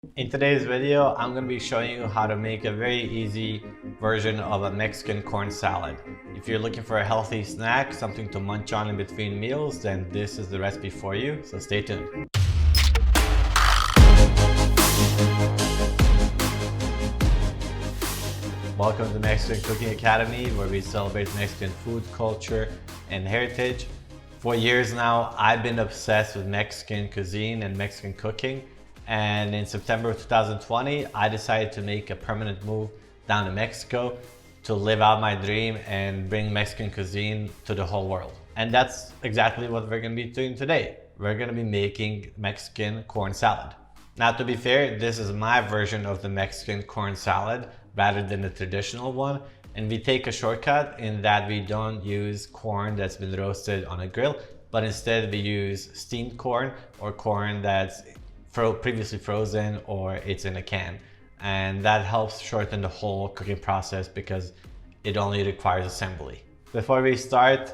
In today's video, I'm going to be showing you how to make a very easy version of a Mexican corn salad. If you're looking for a healthy snack, something to munch on in between meals, then this is the recipe for you, so stay tuned. Welcome to the Mexican Cooking Academy, where we celebrate Mexican food, culture, and heritage. For years now, I've been obsessed with Mexican cuisine and Mexican cooking. And in September of 2020, I decided to make a permanent move down to Mexico to live out my dream and bring Mexican cuisine to the whole world. And that's exactly what we're gonna be doing today. We're gonna be making Mexican corn salad. Now, to be fair, this is my version of the Mexican corn salad rather than the traditional one. And we take a shortcut in that we don't use corn that's been roasted on a grill, but instead we use steamed corn or corn that's previously frozen or it's in a can. And that helps shorten the whole cooking process because it only requires assembly. Before we start,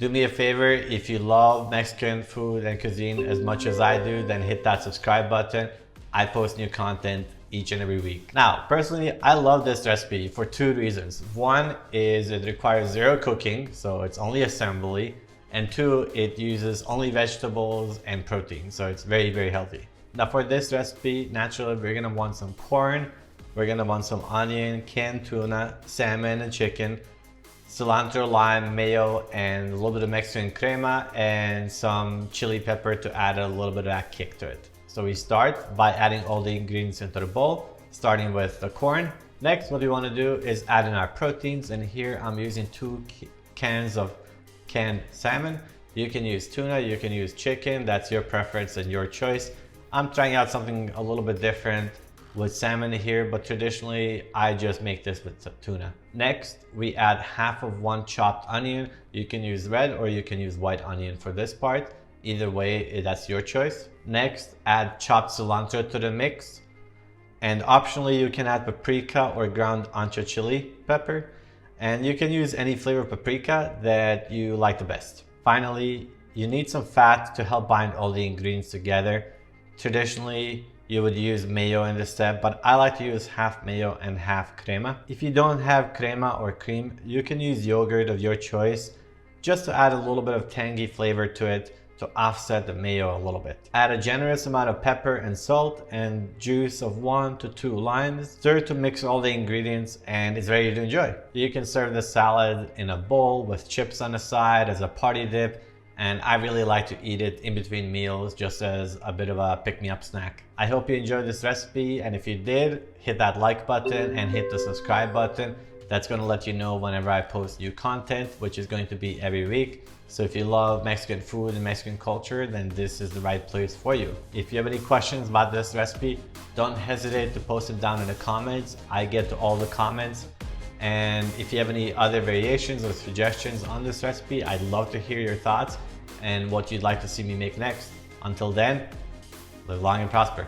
do me a favor, if you love Mexican food and cuisine as much as I do, then hit that subscribe button. I post new content each and every week. Now, personally, I love this recipe for two reasons. One is it requires zero cooking, so it's only assembly. And two, it uses only vegetables and protein, so it's very, very healthy. Now for this recipe, naturally, we're gonna want some corn, we're gonna want some onion, canned tuna, salmon and chicken, cilantro, lime, mayo, and a little bit of Mexican crema, and some chili pepper to add a little bit of that kick to it. So we start by adding all the ingredients into the bowl, starting with the corn. Next, what we wanna do is add in our proteins, and here I'm using 2 cans of canned salmon. You can use tuna, you can use chicken, that's your preference and your choice. I'm trying out something a little bit different with salmon here, but traditionally I just make this with tuna. Next, we add half of 1 chopped onion. You can use red or you can use white onion for this part. Either way, that's your choice. Next, add chopped cilantro to the mix. And optionally, you can add paprika or ground ancho chili pepper. And you can use any flavor of paprika that you like the best. Finally, you need some fat to help bind all the ingredients together. Traditionally, you would use mayo in this step, but I like to use half mayo and half crema. If you don't have crema or cream, you can use yogurt of your choice just to add a little bit of tangy flavor to it to offset the mayo a little bit. Add a generous amount of pepper and salt and juice of 1 to 2 limes. Stir to mix all the ingredients and it's ready to enjoy. You can serve the salad in a bowl with chips on the side as a party dip. And I really like to eat it in between meals just as a bit of a pick-me-up snack. I hope you enjoyed this recipe, and if you did, hit that like button and hit the subscribe button. That's gonna let you know whenever I post new content, which is going to be every week. So if you love Mexican food and Mexican culture, then this is the right place for you. If you have any questions about this recipe, don't hesitate to post it down in the comments. I get to all the comments. And if you have any other variations or suggestions on this recipe, I'd love to hear your thoughts and what you'd like to see me make next. Until then, live long and prosper.